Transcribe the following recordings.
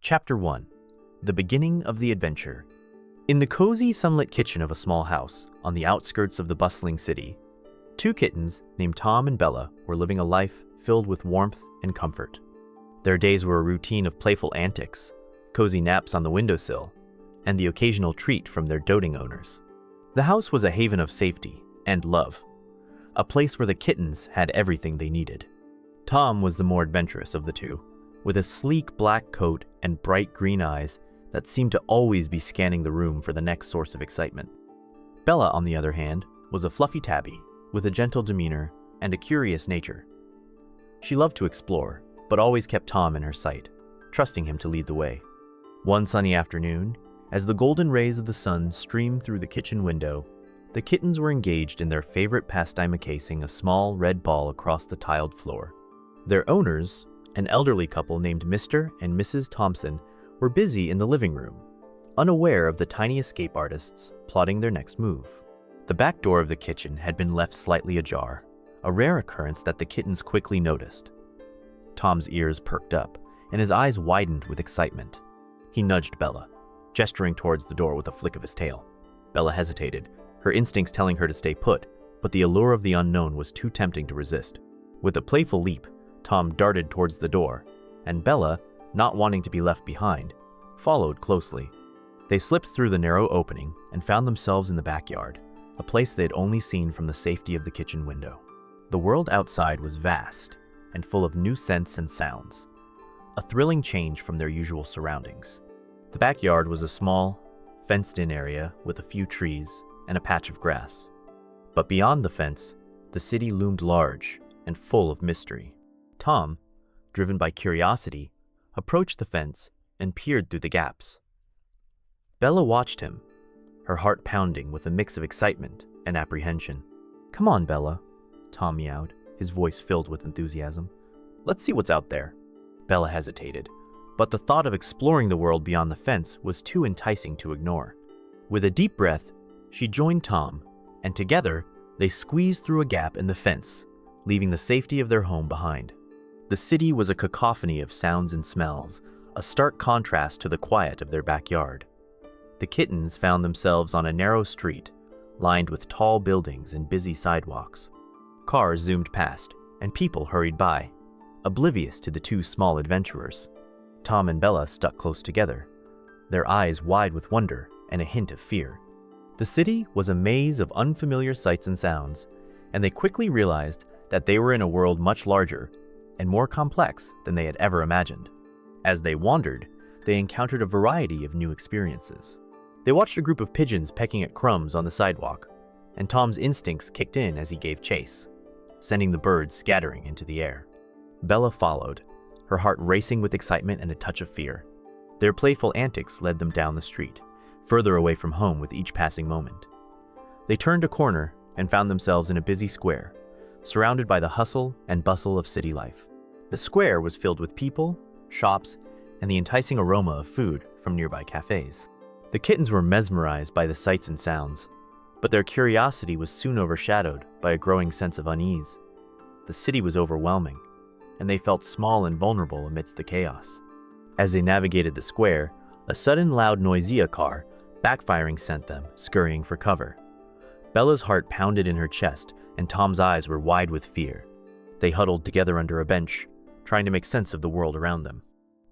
Chapter 1. The Beginning of the Adventure. In the cozy, sunlit kitchen of a small house on the outskirts of the bustling city, two kittens named Tom and Bella were living a life filled with warmth and comfort. Their days were a routine of playful antics, cozy naps on the windowsill, and the occasional treat from their doting owners. The house was a haven of safety and love, a place where the kittens had everything they needed. Tom was the more adventurous of the two, with a sleek black coat and bright green eyes that seemed to always be scanning the room for the next source of excitement. Bella, on the other hand, was a fluffy tabby with a gentle demeanor and a curious nature. She loved to explore, but always kept Tom in her sight, trusting him to lead the way. One sunny afternoon, as the golden rays of the sun streamed through the kitchen window, the kittens were engaged in their favorite pastime of casing a small red ball across the tiled floor. Their owners, an elderly couple named Mr. and Mrs. Thompson, were busy in the living room, unaware of the tiny escape artists plotting their next move. The back door of the kitchen had been left slightly ajar, a rare occurrence that the kittens quickly noticed. Tom's ears perked up, and his eyes widened with excitement. He nudged Bella, gesturing towards the door with a flick of his tail. Bella hesitated, her instincts telling her to stay put, but the allure of the unknown was too tempting to resist. With a playful leap, Tom darted towards the door, and Bella, not wanting to be left behind, followed closely. They slipped through the narrow opening and found themselves in the backyard, a place they had only seen from the safety of the kitchen window. The world outside was vast and full of new scents and sounds, a thrilling change from their usual surroundings. The backyard was a small, fenced-in area with a few trees and a patch of grass. But beyond the fence, the city loomed large and full of mystery. Tom, driven by curiosity, approached the fence and peered through the gaps. Bella watched him, her heart pounding with a mix of excitement and apprehension. "Come on, Bella," Tom meowed, his voice filled with enthusiasm. "Let's see what's out there." Bella hesitated, but the thought of exploring the world beyond the fence was too enticing to ignore. With a deep breath, she joined Tom, and together they squeezed through a gap in the fence, leaving the safety of their home behind. The city was a cacophony of sounds and smells, a stark contrast to the quiet of their backyard. The kittens found themselves on a narrow street, lined with tall buildings and busy sidewalks. Cars zoomed past, and people hurried by, oblivious to the two small adventurers. Tom and Bella stuck close together, their eyes wide with wonder and a hint of fear. The city was a maze of unfamiliar sights and sounds, and they quickly realized that they were in a world much larger and more complex than they had ever imagined. As they wandered, they encountered a variety of new experiences. They watched a group of pigeons pecking at crumbs on the sidewalk, and Tom's instincts kicked in as he gave chase, sending the birds scattering into the air. Bella followed, her heart racing with excitement and a touch of fear. Their playful antics led them down the street, further away from home with each passing moment. They turned a corner and found themselves in a busy square, surrounded by the hustle and bustle of city life. The square was filled with people, shops, and the enticing aroma of food from nearby cafes. The kittens were mesmerized by the sights and sounds, but their curiosity was soon overshadowed by a growing sense of unease. The city was overwhelming, and they felt small and vulnerable amidst the chaos. As they navigated the square, a sudden loud noisia car backfiring sent them scurrying for cover. Bella's heart pounded in her chest, and Tom's eyes were wide with fear. They huddled together under a bench, trying to make sense of the world around them.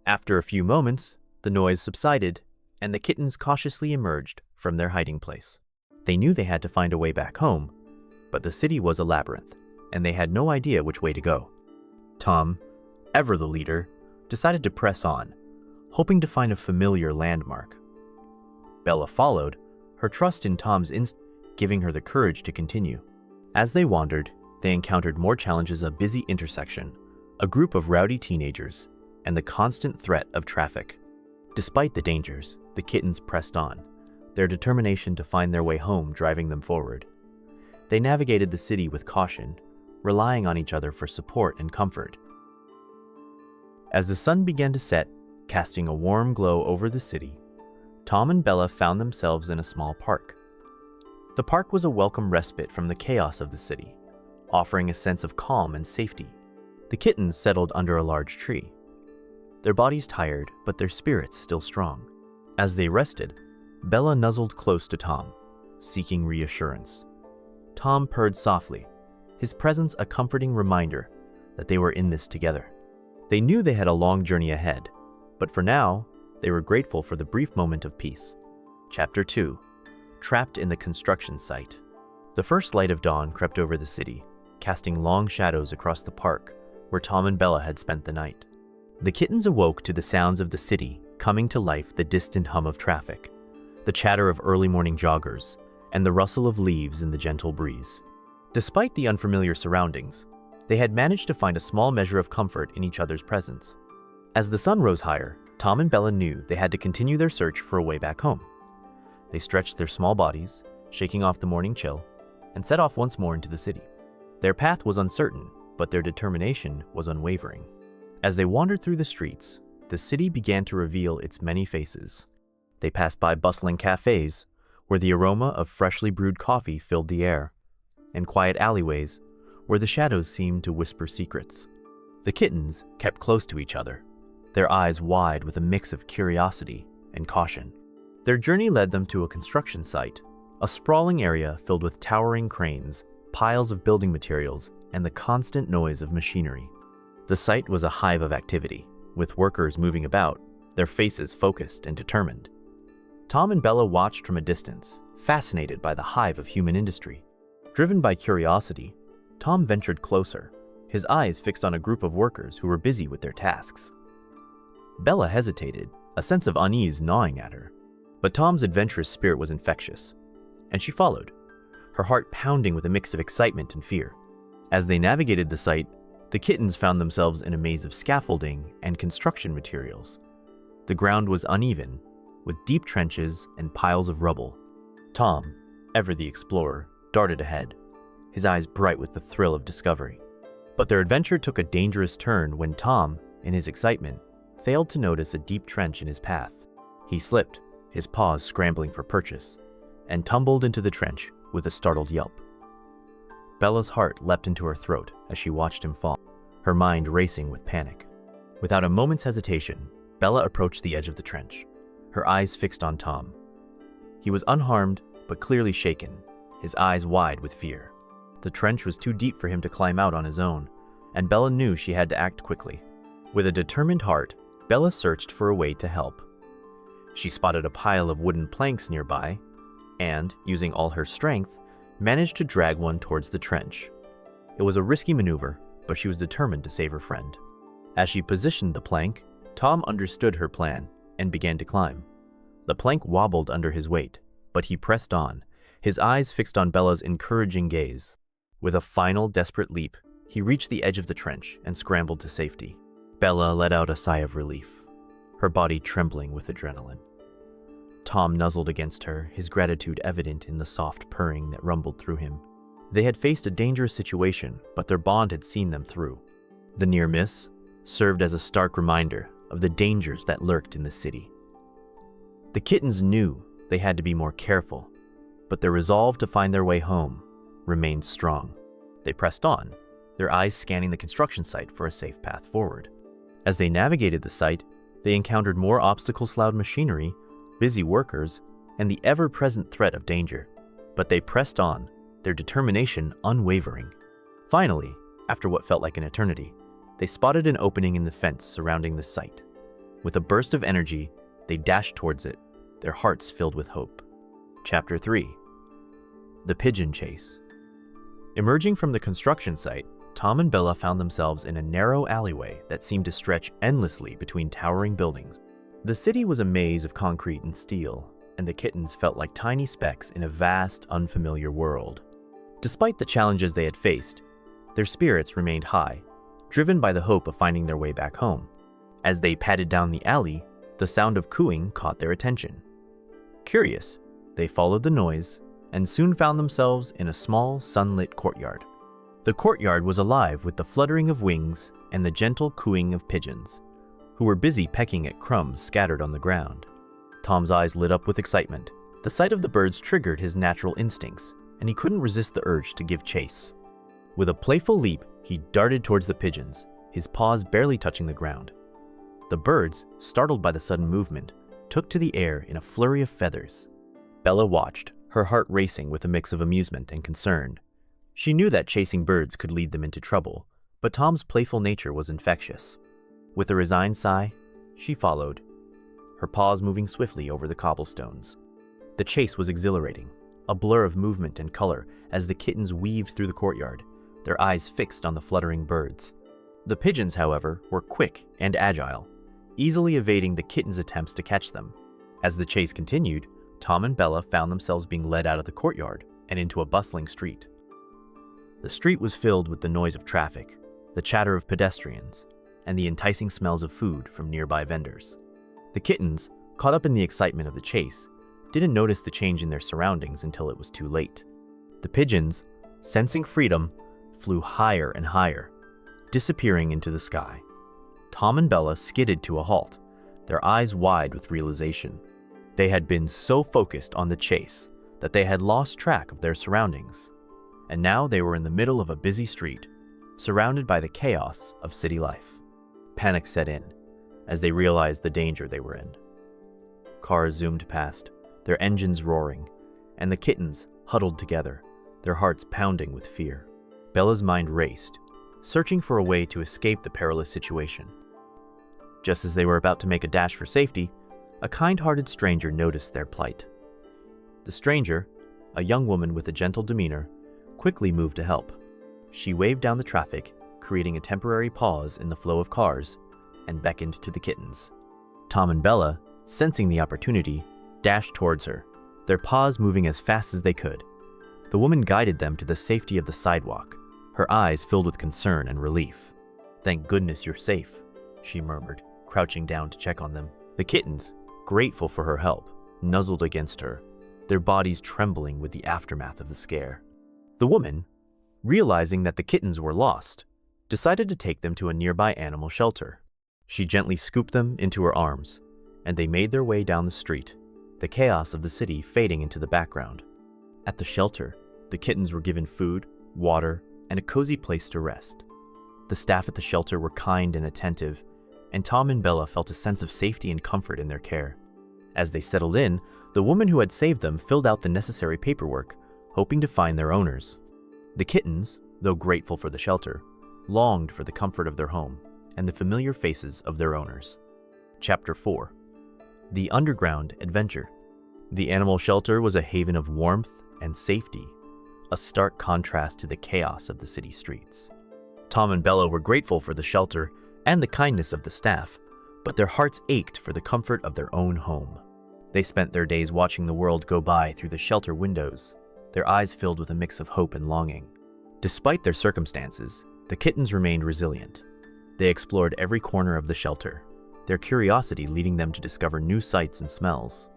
After a few moments, the noise subsided, and the kittens cautiously emerged from their hiding place. They knew they had to find a way back home, but the city was a labyrinth, and they had no idea which way to go. Tom, ever the leader, decided to press on, hoping to find a familiar landmark. Bella followed, her trust in Tom's instinct giving her the courage to continue. As they wandered, they encountered more challenges: a busy intersection, a group of rowdy teenagers, and the constant threat of traffic. Despite the dangers, the kittens pressed on, their determination to find their way home driving them forward. They navigated the city with caution, relying on each other for support and comfort. As the sun began to set, casting a warm glow over the city, Tom and Bella found themselves in a small park. The park was a welcome respite from the chaos of the city, offering a sense of calm and safety. The kittens settled under a large tree. their bodies tired but their spirits still strong. As they rested, Bella nuzzled close to Tom, seeking reassurance. Tom purred softly, his presence a comforting reminder that they were in this together. They knew they had a long journey ahead, but for now, they were grateful for the brief moment of peace. Chapter 2. Trapped in the construction site. The first light of dawn crept over the city, casting long shadows across the park where Tom and Bella had spent the night. The kittens awoke to the sounds of the city coming to life, the distant hum of traffic, the chatter of early morning joggers, and the rustle of leaves in the gentle breeze. Despite the unfamiliar surroundings, they had managed to find a small measure of comfort in each other's presence. As the sun rose higher, Tom and Bella knew they had to continue their search for a way back home. They stretched their small bodies, shaking off the morning chill, and set off once more into the city. Their path was uncertain, but their determination was unwavering. As they wandered through the streets, the city began to reveal its many faces. They passed by bustling cafes, where the aroma of freshly brewed coffee filled the air, and quiet alleyways, where the shadows seemed to whisper secrets. The kittens kept close to each other, their eyes wide with a mix of curiosity and caution. Their journey led them to a construction site, a sprawling area filled with towering cranes, piles of building materials, and the constant noise of machinery. The site was a hive of activity, with workers moving about, their faces focused and determined. Tom and Bella watched from a distance, fascinated by the hive of human industry. Driven by curiosity, Tom ventured closer, his eyes fixed on a group of workers who were busy with their tasks. Bella hesitated, a sense of unease gnawing at her. But Tom's adventurous spirit was infectious, and she followed, her heart pounding with a mix of excitement and fear. As they navigated the site, the kittens found themselves in a maze of scaffolding and construction materials. The ground was uneven, with deep trenches and piles of rubble. Tom, ever the explorer, darted ahead, his eyes bright with the thrill of discovery. But their adventure took a dangerous turn when Tom, in his excitement, failed to notice a deep trench in his path. He slipped, his paws scrambling for purchase, and tumbled into the trench with a startled yelp. Bella's heart leapt into her throat as she watched him fall, her mind racing with panic. Without a moment's hesitation, Bella approached the edge of the trench, her eyes fixed on Tom. He was unharmed, but clearly shaken, his eyes wide with fear. The trench was too deep for him to climb out on his own, and Bella knew she had to act quickly. With a determined heart, Bella searched for a way to help. She spotted a pile of wooden planks nearby, and, using all her strength, managed to drag one towards the trench. It was a risky maneuver, but she was determined to save her friend. As she positioned the plank, Tom understood her plan and began to climb. The plank wobbled under his weight, but he pressed on, his eyes fixed on Bella's encouraging gaze. With a final desperate leap, he reached the edge of the trench and scrambled to safety. Bella let out a sigh of relief, her body trembling with adrenaline. Tom nuzzled against her, his gratitude evident in the soft purring that rumbled through him. They had faced a dangerous situation, but their bond had seen them through. The near miss served as a stark reminder of the dangers that lurked in the city. The kittens knew they had to be more careful, but their resolve to find their way home remained strong. They pressed on, their eyes scanning the construction site for a safe path forward. As they navigated the site, they encountered more obstacle-sloughed machinery, busy workers, and the ever-present threat of danger. But they pressed on, their determination unwavering. Finally, after what felt like an eternity, they spotted an opening in the fence surrounding the site. With a burst of energy, they dashed towards it, their hearts filled with hope. Chapter 3. The Pigeon Chase. Emerging from the construction site, Tom and Bella found themselves in a narrow alleyway that seemed to stretch endlessly between towering buildings. The city was a maze of concrete and steel, and the kittens felt like tiny specks in a vast, unfamiliar world. Despite the challenges they had faced, their spirits remained high, driven by the hope of finding their way back home. As they padded down the alley, the sound of cooing caught their attention. Curious, they followed the noise and soon found themselves in a small, sunlit courtyard. The courtyard was alive with the fluttering of wings and the gentle cooing of pigeons, who were busy pecking at crumbs scattered on the ground. Tom's eyes lit up with excitement. The sight of the birds triggered his natural instincts, and he couldn't resist the urge to give chase. With a playful leap, he darted towards the pigeons, his paws barely touching the ground. The birds, startled by the sudden movement, took to the air in a flurry of feathers. Bella watched, her heart racing with a mix of amusement and concern. She knew that chasing birds could lead them into trouble, but Tom's playful nature was infectious. With a resigned sigh, she followed, her paws moving swiftly over the cobblestones. The chase was exhilarating, a blur of movement and color as the kittens weaved through the courtyard, their eyes fixed on the fluttering birds. The pigeons, however, were quick and agile, easily evading the kittens' attempts to catch them. As the chase continued, Tom and Bella found themselves being led out of the courtyard and into a bustling street. The street was filled with the noise of traffic, the chatter of pedestrians, and the enticing smells of food from nearby vendors. The kittens, caught up in the excitement of the chase, didn't notice the change in their surroundings until it was too late. The pigeons, sensing freedom, flew higher and higher, disappearing into the sky. Tom and Bella skidded to a halt, their eyes wide with realization. They had been so focused on the chase that they had lost track of their surroundings, and now they were in the middle of a busy street, surrounded by the chaos of city life. Panic set in as they realized the danger they were in. Cars zoomed past, their engines roaring, and the kittens huddled together, their hearts pounding with fear. Bella's mind raced, searching for a way to escape the perilous situation. Just as they were about to make a dash for safety, a kind-hearted stranger noticed their plight. The stranger, a young woman with a gentle demeanor, quickly moved to help. She waved down the traffic, creating a temporary pause in the flow of cars, and beckoned to the kittens. Tom and Bella, sensing the opportunity, dashed towards her, their paws moving as fast as they could. The woman guided them to the safety of the sidewalk, her eyes filled with concern and relief. "Thank goodness you're safe," she murmured, crouching down to check on them. The kittens, grateful for her help, nuzzled against her, their bodies trembling with the aftermath of the scare. The woman, realizing that the kittens were lost, decided to take them to a nearby animal shelter. She gently scooped them into her arms, and they made their way down the street, the chaos of the city fading into the background. At the shelter, the kittens were given food, water, and a cozy place to rest. The staff at the shelter were kind and attentive, and Tom and Bella felt a sense of safety and comfort in their care. As they settled in, the woman who had saved them filled out the necessary paperwork, hoping to find their owners. The kittens, though grateful for the shelter, longed for the comfort of their home and the familiar faces of their owners. Chapter 4. The Underground Adventure. The animal shelter was a haven of warmth and safety, a stark contrast to the chaos of the city streets. Tom and Bella were grateful for the shelter and the kindness of the staff, but their hearts ached for the comfort of their own home. They spent their days watching the world go by through the shelter windows, their eyes filled with a mix of hope and longing. Despite their circumstances, the kittens remained resilient. They explored every corner of the shelter, their curiosity leading them to discover new sights and smells.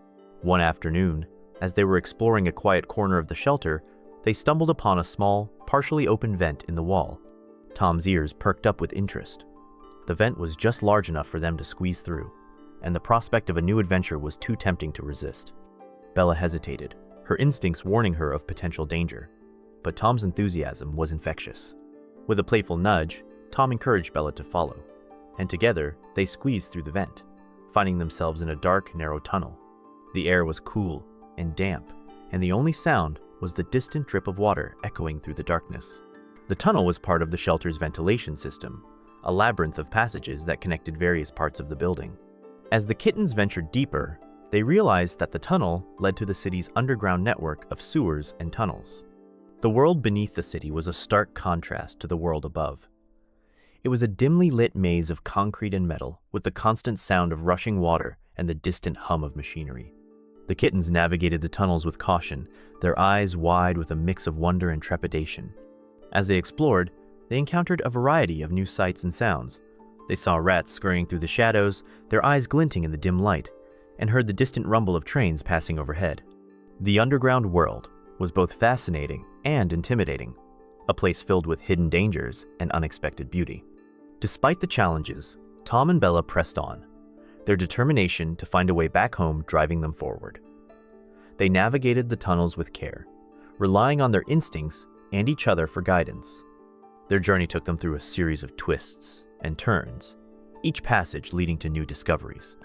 One afternoon, as they were exploring a quiet corner of the shelter, they stumbled upon a small, partially open vent in the wall. Tom's ears perked up with interest. The vent was just large enough for them to squeeze through, and the prospect of a new adventure was too tempting to resist. Bella hesitated, her instincts warning her of potential danger, but Tom's enthusiasm was infectious. With a playful nudge, Tom encouraged Bella to follow, and together they squeezed through the vent, finding themselves in a dark, narrow tunnel. The air was cool and damp, and the only sound was the distant drip of water echoing through the darkness. The tunnel was part of the shelter's ventilation system, a labyrinth of passages that connected various parts of the building. As the kittens ventured deeper, they realized that the tunnel led to the city's underground network of sewers and tunnels. The world beneath the city was a stark contrast to the world above. It was a dimly lit maze of concrete and metal, with the constant sound of rushing water and the distant hum of machinery. The kittens navigated the tunnels with caution, their eyes wide with a mix of wonder and trepidation. As they explored, they encountered a variety of new sights and sounds. They saw rats scurrying through the shadows, their eyes glinting in the dim light, and heard the distant rumble of trains passing overhead. The underground world was both fascinating and intimidating, a place filled with hidden dangers and unexpected beauty. Despite the challenges, Tom and Bella pressed on, their determination to find a way back home driving them forward. They navigated the tunnels with care, relying on their instincts and each other for guidance. Their journey took them through a series of twists and turns, each passage leading to new discoveries.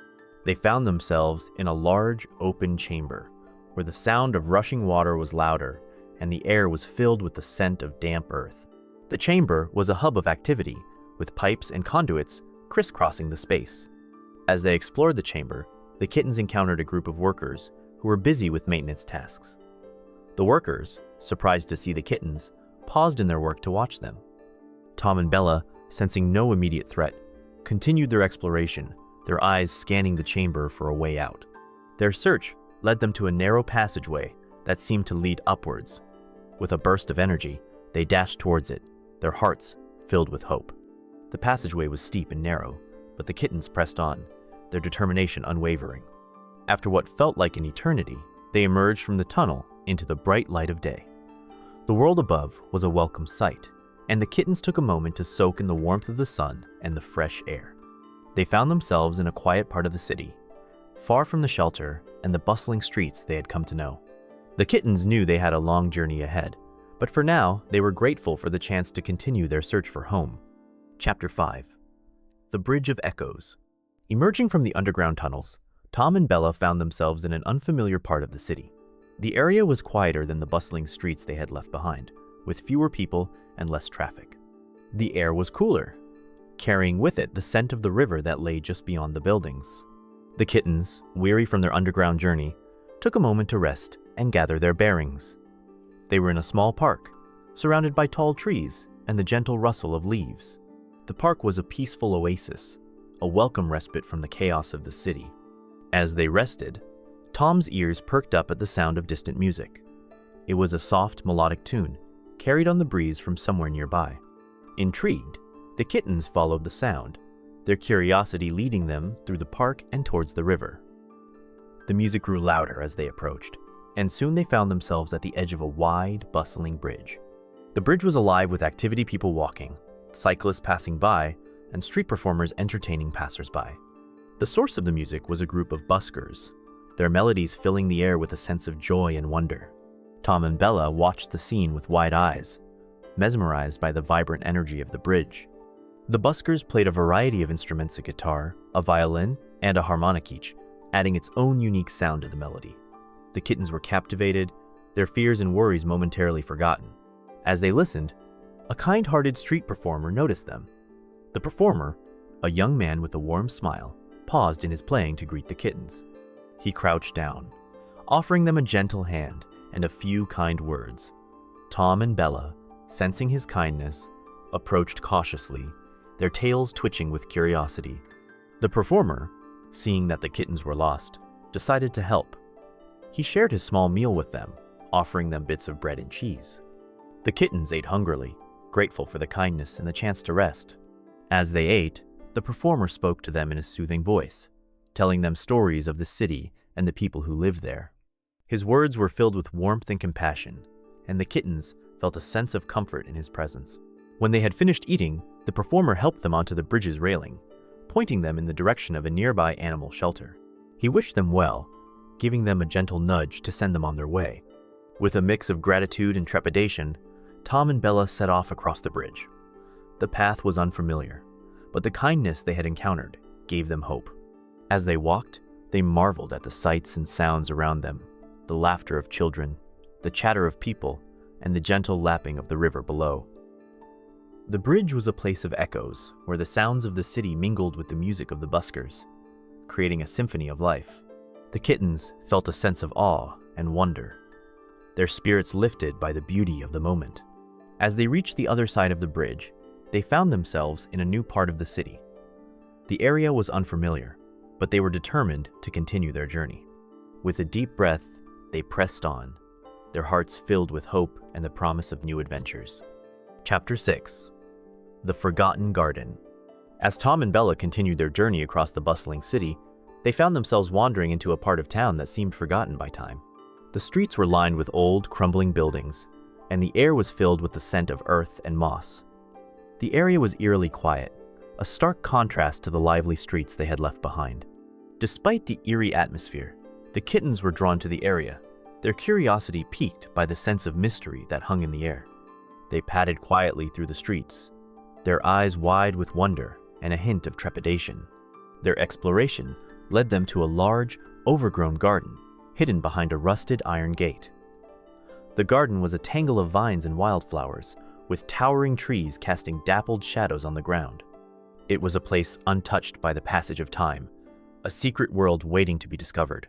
They found themselves in a large, open chamber, where the sound of rushing water was louder and the air was filled with the scent of damp earth. The chamber was a hub of activity, with pipes and conduits crisscrossing the space. As they explored the chamber, the kittens encountered a group of workers who were busy with maintenance tasks. The workers, surprised to see the kittens, paused in their work to watch them. Tom and Bella, sensing no immediate threat, continued their exploration, their eyes scanning the chamber for a way out. Their search led them to a narrow passageway that seemed to lead upwards. With a burst of energy, they dashed towards it, their hearts filled with hope. The passageway was steep and narrow, but the kittens pressed on, their determination unwavering. After what felt like an eternity, they emerged from the tunnel into the bright light of day. The world above was a welcome sight, and the kittens took a moment to soak in the warmth of the sun and the fresh air. They found themselves in a quiet part of the city, far from the shelter and the bustling streets they had come to know. The kittens knew they had a long journey ahead, but for now they were grateful for the chance to continue their search for home. Chapter 5. The Bridge of Echoes. Emerging from the underground tunnels, Tom and Bella found themselves in an unfamiliar part of the city. The area was quieter than the bustling streets they had left behind, with fewer people and less traffic. The air was cooler, carrying with it the scent of the river that lay just beyond the buildings. The kittens, weary from their underground journey, took a moment to rest and gather their bearings. They were in a small park, surrounded by tall trees and the gentle rustle of leaves. The park was a peaceful oasis, a welcome respite from the chaos of the city. As they rested, Tom's ears perked up at the sound of distant music. It was a soft, melodic tune, carried on the breeze from somewhere nearby. Intrigued, the kittens followed the sound, their curiosity leading them through the park and towards the river. The music grew louder as they approached, and soon they found themselves at the edge of a wide, bustling bridge. The bridge was alive with activity, people walking, cyclists passing by, and street performers entertaining passers-by. The source of the music was a group of buskers, their melodies filling the air with a sense of joy and wonder. Tom and Bella watched the scene with wide eyes, mesmerized by the vibrant energy of the bridge. The buskers played a variety of instruments: a guitar, a violin, and a harmonic each, adding its own unique sound to the melody. The kittens were captivated, their fears and worries momentarily forgotten. As they listened, a kind-hearted street performer noticed them. The performer, a young man with a warm smile, paused in his playing to greet the kittens. He crouched down, offering them a gentle hand and a few kind words. Tom and Bella, sensing his kindness, approached cautiously, their tails twitching with curiosity. The performer, seeing that the kittens were lost, decided to help. He shared his small meal with them, offering them bits of bread and cheese. The kittens ate hungrily, grateful for the kindness and the chance to rest. As they ate, the performer spoke to them in a soothing voice, telling them stories of the city and the people who lived there. His words were filled with warmth and compassion, and the kittens felt a sense of comfort in his presence. When they had finished eating, the performer helped them onto the bridge's railing, pointing them in the direction of a nearby animal shelter. He wished them well, giving them a gentle nudge to send them on their way. With a mix of gratitude and trepidation, Tom and Bella set off across the bridge. The path was unfamiliar, but the kindness they had encountered gave them hope. As they walked, they marveled at the sights and sounds around them, the laughter of children, the chatter of people, and the gentle lapping of the river below. The bridge was a place of echoes, where the sounds of the city mingled with the music of the buskers, creating a symphony of life. The kittens felt a sense of awe and wonder, their spirits lifted by the beauty of the moment. As they reached the other side of the bridge, they found themselves in a new part of the city. The area was unfamiliar, but they were determined to continue their journey. With a deep breath, they pressed on, their hearts filled with hope and the promise of new adventures. Chapter 6. The Forgotten Garden. As Tom and Bella continued their journey across the bustling city, they found themselves wandering into a part of town that seemed forgotten by time. The streets were lined with old, crumbling buildings, and the air was filled with the scent of earth and moss. The area was eerily quiet, a stark contrast to the lively streets they had left behind. Despite the eerie atmosphere, the kittens were drawn to the area, their curiosity piqued by the sense of mystery that hung in the air. They padded quietly through the streets, their eyes wide with wonder and a hint of trepidation. Their exploration led them to a large, overgrown garden, hidden behind a rusted iron gate. The garden was a tangle of vines and wildflowers, with towering trees casting dappled shadows on the ground. It was a place untouched by the passage of time, a secret world waiting to be discovered.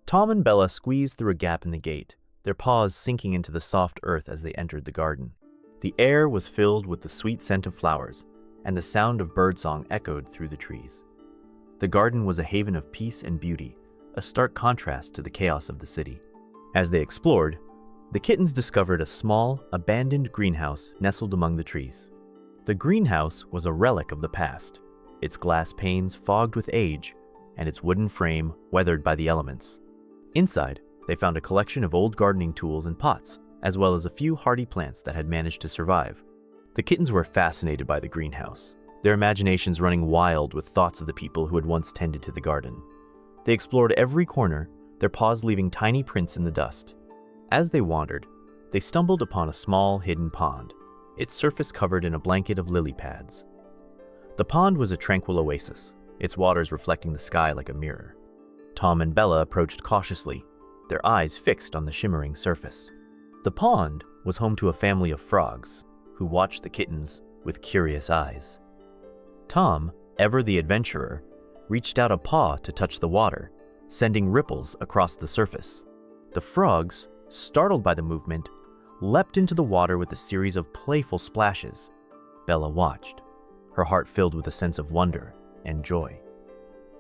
Tom and Bella squeezed through a gap in the gate, their paws sinking into the soft earth as they entered the garden. The air was filled with the sweet scent of flowers, and the sound of birdsong echoed through the trees. The garden was a haven of peace and beauty, a stark contrast to the chaos of the city. As they explored, the kittens discovered a small, abandoned greenhouse nestled among the trees. The greenhouse was a relic of the past, its glass panes fogged with age, and its wooden frame weathered by the elements. Inside, they found a collection of old gardening tools and pots, as well as a few hardy plants that had managed to survive. The kittens were fascinated by the greenhouse, their imaginations running wild with thoughts of the people who had once tended to the garden. They explored every corner, their paws leaving tiny prints in the dust. As they wandered, they stumbled upon a small hidden pond, its surface covered in a blanket of lily pads. The pond was a tranquil oasis, its waters reflecting the sky like a mirror. Tom and Bella approached cautiously, their eyes fixed on the shimmering surface. The pond was home to a family of frogs, who watched the kittens with curious eyes. Tom, ever the adventurer, reached out a paw to touch the water, sending ripples across the surface. The frogs, startled by the movement, leapt into the water with a series of playful splashes. Bella watched, her heart filled with a sense of wonder and joy.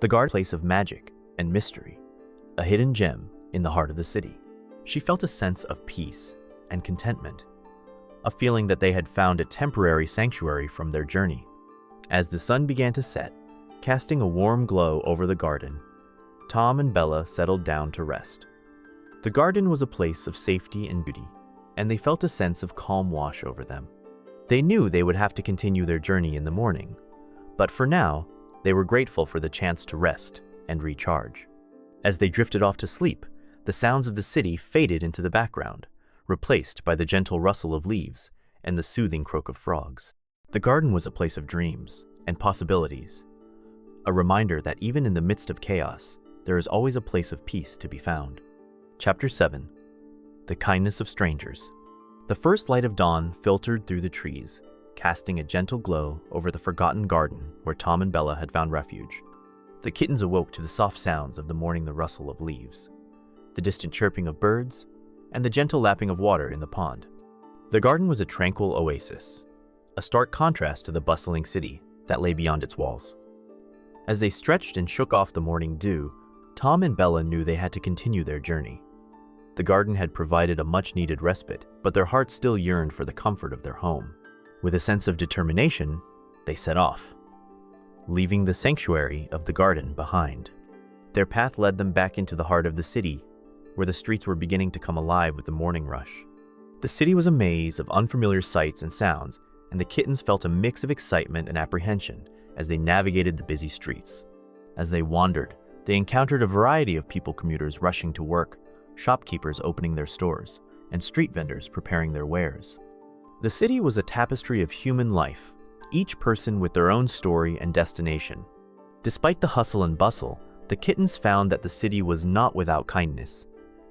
The garden was a place of magic and mystery, a hidden gem in the heart of the city. She felt a sense of peace and contentment, a feeling that they had found a temporary sanctuary from their journey. As the sun began to set, casting a warm glow over the garden, Tom and Bella settled down to rest. The garden was a place of safety and beauty, and they felt a sense of calm wash over them. They knew they would have to continue their journey in the morning, but for now, they were grateful for the chance to rest and recharge. As they drifted off to sleep, the sounds of the city faded into the background, replaced by the gentle rustle of leaves and the soothing croak of frogs. The garden was a place of dreams and possibilities, a reminder that even in the midst of chaos, there is always a place of peace to be found. Chapter 7. The Kindness of Strangers. The first light of dawn filtered through the trees, casting a gentle glow over the forgotten garden where Tom and Bella had found refuge. The kittens awoke to the soft sounds of the morning, the rustle of leaves, the distant chirping of birds, and the gentle lapping of water in the pond. The garden was a tranquil oasis, a stark contrast to the bustling city that lay beyond its walls. As they stretched and shook off the morning dew, Tom and Bella knew they had to continue their journey. The garden had provided a much-needed respite, but their hearts still yearned for the comfort of their home. With a sense of determination, they set off, leaving the sanctuary of the garden behind. Their path led them back into the heart of the city, where the streets were beginning to come alive with the morning rush. The city was a maze of unfamiliar sights and sounds, and the kittens felt a mix of excitement and apprehension as they navigated the busy streets. As they wandered, they encountered a variety of people commuters rushing to work, shopkeepers opening their stores, and street vendors preparing their wares. The city was a tapestry of human life, each person with their own story and destination. Despite the hustle and bustle, the kittens found that the city was not without kindness.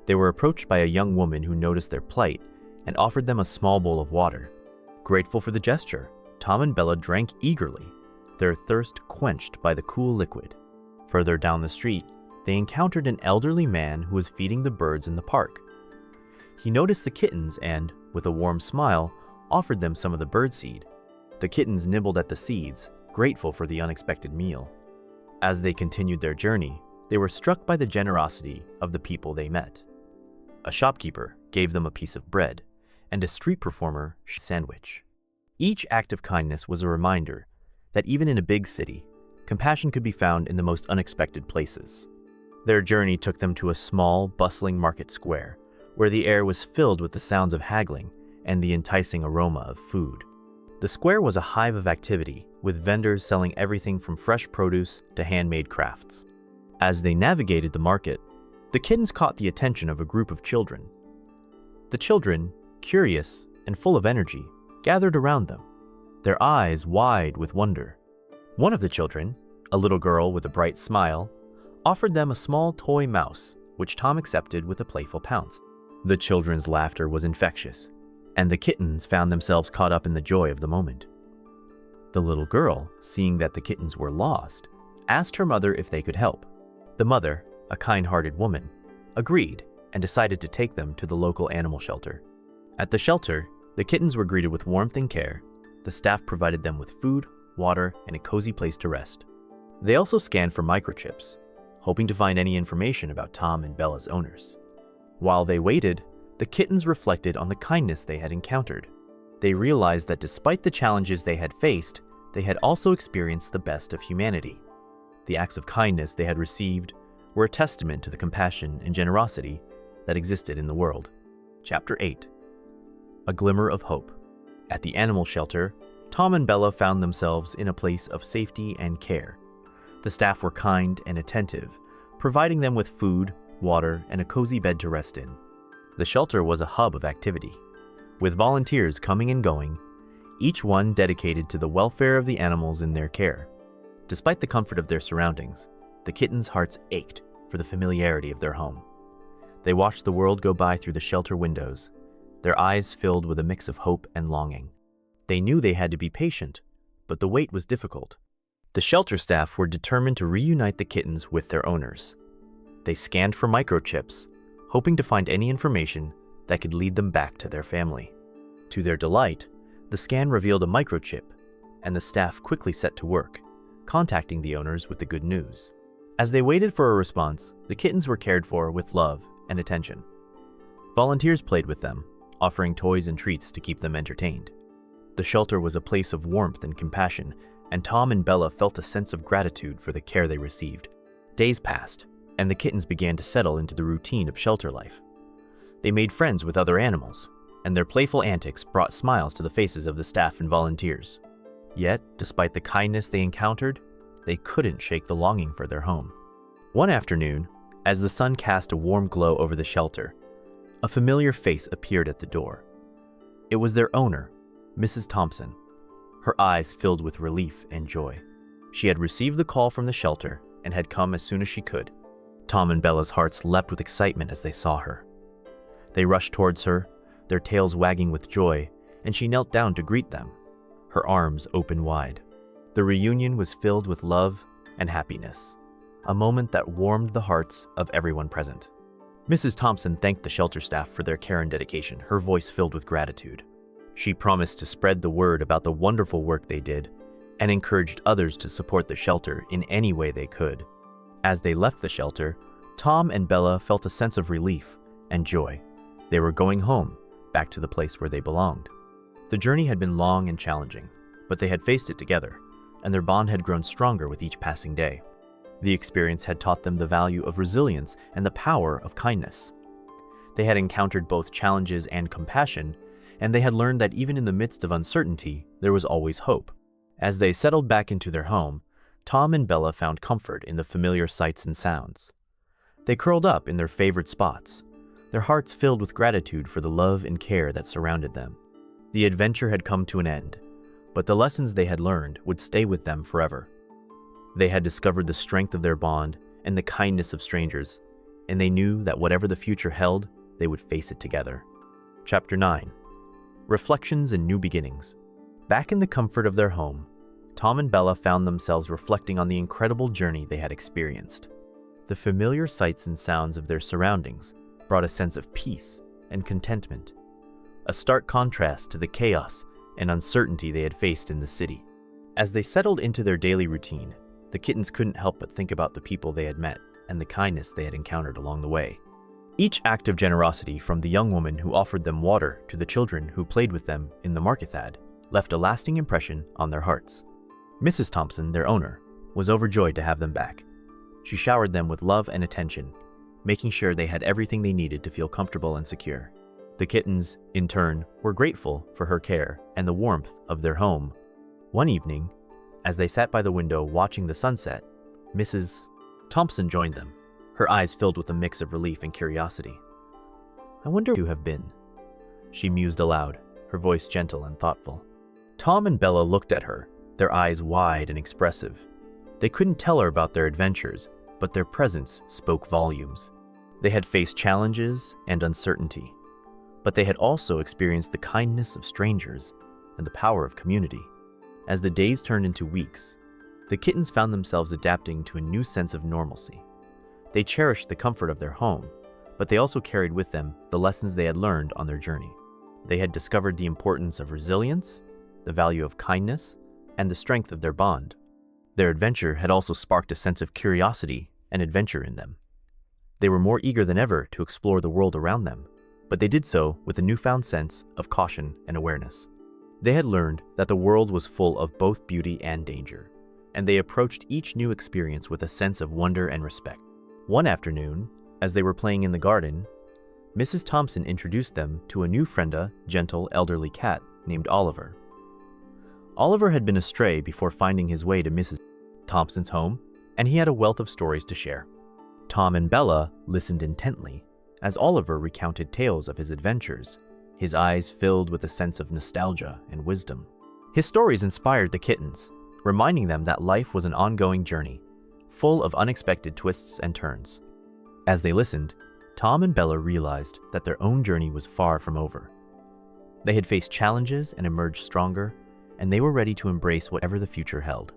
They were approached by a young woman who noticed their plight and offered them a small bowl of water. Grateful for the gesture, Tom and Bella drank eagerly, their thirst quenched by the cool liquid. Further down the street, they encountered an elderly man who was feeding the birds in the park. He noticed the kittens and, with a warm smile, offered them some of the birdseed. The kittens nibbled at the seeds, grateful for the unexpected meal. As they continued their journey, they were struck by the generosity of the people they met. A shopkeeper gave them a piece of bread, and a street performer a sandwich. Each act of kindness was a reminder that even in a big city, compassion could be found in the most unexpected places. Their journey took them to a small, bustling market square, where the air was filled with the sounds of haggling and the enticing aroma of food. The square was a hive of activity, with vendors selling everything from fresh produce to handmade crafts. As they navigated the market, the kittens caught the attention of a group of children. The children, curious and full of energy, gathered around them, their eyes wide with wonder. One of the children, a little girl with a bright smile, offered them a small toy mouse, which Tom accepted with a playful pounce. The children's laughter was infectious, and the kittens found themselves caught up in the joy of the moment. The little girl, seeing that the kittens were lost, asked her mother if they could help. The mother, a kind-hearted woman, agreed and decided to take them to the local animal shelter. At the shelter, the kittens were greeted with warmth and care. The staff provided them with food, water, and a cozy place to rest. They also scanned for microchips, hoping to find any information about Tom and Bella's owners. While they waited, the kittens reflected on the kindness they had encountered. They realized that despite the challenges they had faced, they had also experienced the best of humanity. The acts of kindness they had received were a testament to the compassion and generosity that existed in the world. Chapter 8. A Glimmer of Hope. At the animal shelter, Tom and Bella found themselves in a place of safety and care. The staff were kind and attentive, providing them with food, water, and a cozy bed to rest in. The shelter was a hub of activity, with volunteers coming and going, each one dedicated to the welfare of the animals in their care. Despite the comfort of their surroundings, the kittens' hearts ached for the familiarity of their home. They watched the world go by through the shelter windows, their eyes filled with a mix of hope and longing. They knew they had to be patient, but the wait was difficult. The shelter staff were determined to reunite the kittens with their owners. They scanned for microchips, hoping to find any information that could lead them back to their family. To their delight, the scan revealed a microchip, and the staff quickly set to work, contacting the owners with the good news. As they waited for a response, the kittens were cared for with love and attention. Volunteers played with them, offering toys and treats to keep them entertained. The shelter was a place of warmth and compassion, and Tom and Bella felt a sense of gratitude for the care they received. Days passed, and the kittens began to settle into the routine of shelter life. They made friends with other animals, and their playful antics brought smiles to the faces of the staff and volunteers. Yet, despite the kindness they encountered, they couldn't shake the longing for their home. One afternoon, as the sun cast a warm glow over the shelter, a familiar face appeared at the door. It was their owner, Mrs. Thompson. Her eyes filled with relief and joy. She had received the call from the shelter and had come as soon as she could. Tom and Bella's hearts leapt with excitement as they saw her. They rushed towards her, their tails wagging with joy, and she knelt down to greet them, her arms open wide. The reunion was filled with love and happiness, a moment that warmed the hearts of everyone present. Mrs. Thompson thanked the shelter staff for their care and dedication, her voice filled with gratitude. She promised to spread the word about the wonderful work they did and encouraged others to support the shelter in any way they could. As they left the shelter, Tom and Bella felt a sense of relief and joy. They were going home, back to the place where they belonged. The journey had been long and challenging, but they had faced it together, and their bond had grown stronger with each passing day. The experience had taught them the value of resilience and the power of kindness. They had encountered both challenges and compassion, and they had learned that even in the midst of uncertainty, there was always hope. As they settled back into their home, Tom and Bella found comfort in the familiar sights and sounds. They curled up in their favorite spots, their hearts filled with gratitude for the love and care that surrounded them. The adventure had come to an end, but the lessons they had learned would stay with them forever. They had discovered the strength of their bond and the kindness of strangers, and they knew that whatever the future held, they would face it together. Chapter 9. Reflections and New Beginnings. Back in the comfort of their home, Tom and Bella found themselves reflecting on the incredible journey they had experienced. The familiar sights and sounds of their surroundings brought a sense of peace and contentment, a stark contrast to the chaos and uncertainty they had faced in the city. As they settled into their daily routine, the kittens couldn't help but think about the people they had met and the kindness they had encountered along the way. Each act of generosity, from the young woman who offered them water to the children who played with them in the markethad, left a lasting impression on their hearts. Mrs. Thompson, their owner, was overjoyed to have them back. She showered them with love and attention, making sure they had everything they needed to feel comfortable and secure. The kittens, in turn, were grateful for her care and the warmth of their home. One evening, as they sat by the window watching the sunset, Mrs. Thompson joined them, her eyes filled with a mix of relief and curiosity. "I wonder who you have been," she mused aloud, her voice gentle and thoughtful. Tom and Bella looked at her, their eyes wide and expressive. They couldn't tell her about their adventures, but their presence spoke volumes. They had faced challenges and uncertainty, but they had also experienced the kindness of strangers and the power of community. As the days turned into weeks, the kittens found themselves adapting to a new sense of normalcy. They cherished the comfort of their home, but they also carried with them the lessons they had learned on their journey. They had discovered the importance of resilience, the value of kindness, and the strength of their bond. Their adventure had also sparked a sense of curiosity and adventure in them. They were more eager than ever to explore the world around them, but they did so with a newfound sense of caution and awareness. They had learned that the world was full of both beauty and danger, and they approached each new experience with a sense of wonder and respect. One afternoon, as they were playing in the garden, Mrs. Thompson introduced them to a new friend, a gentle, elderly cat named Oliver. Oliver had been astray before finding his way to Mrs. Thompson's home, and he had a wealth of stories to share. Tom and Bella listened intently as Oliver recounted tales of his adventures, his eyes filled with a sense of nostalgia and wisdom. His stories inspired the kittens, reminding them that life was an ongoing journey, full of unexpected twists and turns. As they listened, Tom and Bella realized that their own journey was far from over. They had faced challenges and emerged stronger, and they were ready to embrace whatever the future held.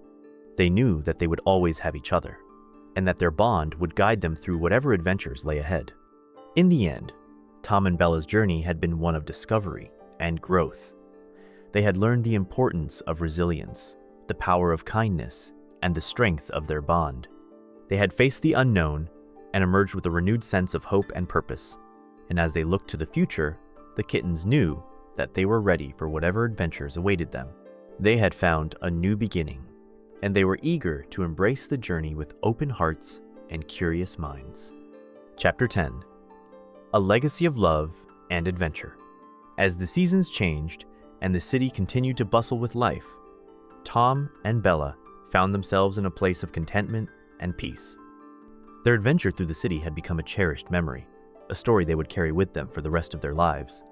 They knew that they would always have each other, and that their bond would guide them through whatever adventures lay ahead. In the end, Tom and Bella's journey had been one of discovery and growth. They had learned the importance of resilience, the power of kindness, and the strength of their bond. They had faced the unknown and emerged with a renewed sense of hope and purpose. And as they looked to the future, the kittens knew that they were ready for whatever adventures awaited them. They had found a new beginning, and they were eager to embrace the journey with open hearts and curious minds. Chapter 10. A Legacy of Love and Adventure. As the seasons changed and the city continued to bustle with life, Tom and Bella found themselves in a place of contentment and peace. Their adventure through the city had become a cherished memory, a story they would carry with them for the rest of their lives.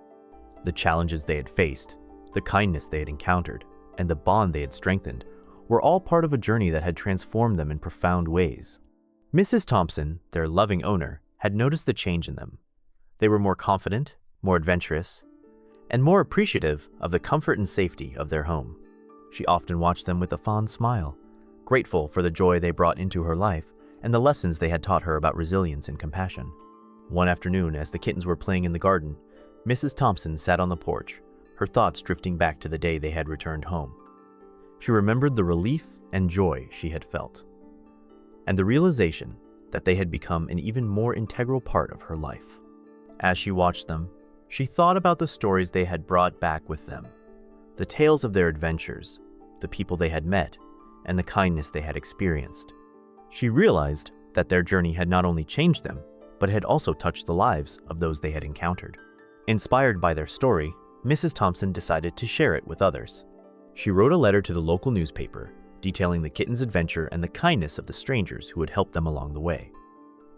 The challenges they had faced, the kindness they had encountered, and the bond they had strengthened were all part of a journey that had transformed them in profound ways. Mrs. Thompson, their loving owner, had noticed the change in them. They were more confident, more adventurous, and more appreciative of the comfort and safety of their home. She often watched them with a fond smile, grateful for the joy they brought into her life and the lessons they had taught her about resilience and compassion. One afternoon, as the kittens were playing in the garden, Mrs. Thompson sat on the porch, her thoughts drifting back to the day they had returned home. She remembered the relief and joy she had felt, and the realization that they had become an even more integral part of her life. As she watched them, she thought about the stories they had brought back with them, the tales of their adventures, the people they had met, and the kindness they had experienced. She realized that their journey had not only changed them, but had also touched the lives of those they had encountered. Inspired by their story, Mrs. Thompson decided to share it with others. She wrote a letter to the local newspaper, detailing the kittens' adventure and the kindness of the strangers who had helped them along the way.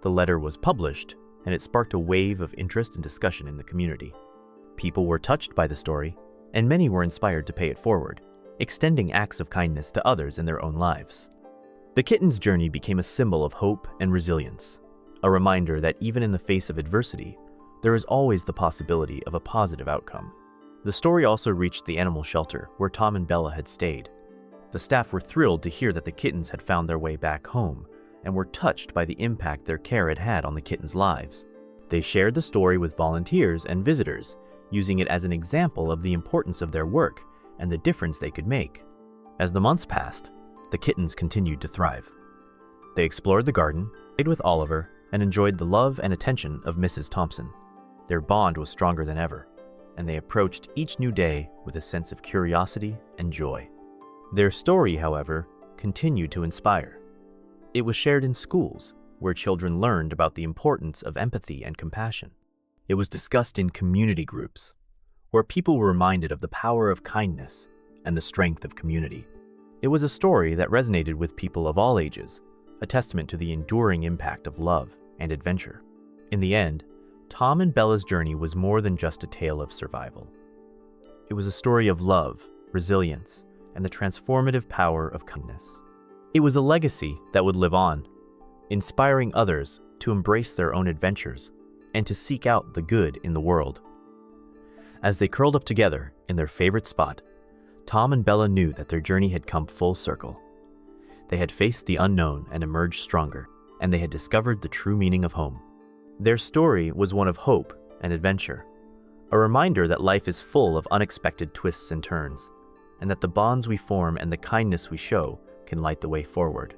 The letter was published, and it sparked a wave of interest and discussion in the community. People were touched by the story, and many were inspired to pay it forward, extending acts of kindness to others in their own lives. The kittens' journey became a symbol of hope and resilience, a reminder that even in the face of adversity, there is always the possibility of a positive outcome. The story also reached the animal shelter where Tom and Bella had stayed. The staff were thrilled to hear that the kittens had found their way back home and were touched by the impact their care had had on the kittens' lives. They shared the story with volunteers and visitors, using it as an example of the importance of their work and the difference they could make. As the months passed, the kittens continued to thrive. They explored the garden, played with Oliver, and enjoyed the love and attention of Mrs. Thompson. Their bond was stronger than ever, and they approached each new day with a sense of curiosity and joy. Their story, however, continued to inspire. It was shared in schools, where children learned about the importance of empathy and compassion. It was discussed in community groups, where people were reminded of the power of kindness and the strength of community. It was a story that resonated with people of all ages, a testament to the enduring impact of love and adventure. In the end, Tom and Bella's journey was more than just a tale of survival. It was a story of love, resilience, and the transformative power of kindness. It was a legacy that would live on, inspiring others to embrace their own adventures and to seek out the good in the world. As they curled up together in their favorite spot, Tom and Bella knew that their journey had come full circle. They had faced the unknown and emerged stronger, and they had discovered the true meaning of home. Their story was one of hope and adventure, a reminder that life is full of unexpected twists and turns, and that the bonds we form and the kindness we show can light the way forward.